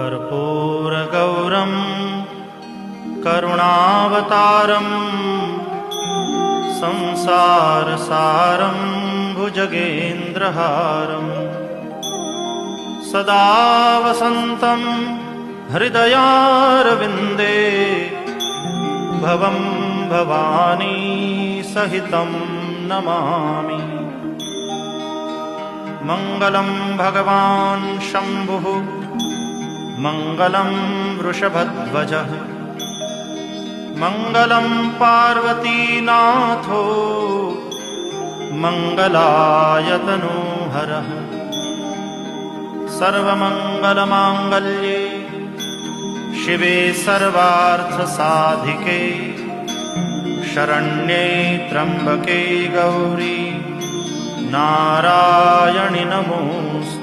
कर्पूरगौरं करुणावतारं संसारसारं भुजगेन्द्रहारं सदा वसन्तं हृदयारविन्दे भवं भवानी सहितं नमामि। मङ्गलं भगवान् शम्भुः मङ्गलं वृषभध्वजः मङ्गलं पार्वतीनाथो मङ्गलायतनोहरः। सर्वमङ्गलमाङ्गल्ये शिवे सर्वार्थसाधिके शरण्ये त्र्यम्बके गौरी नारायणि नमोस्तुते।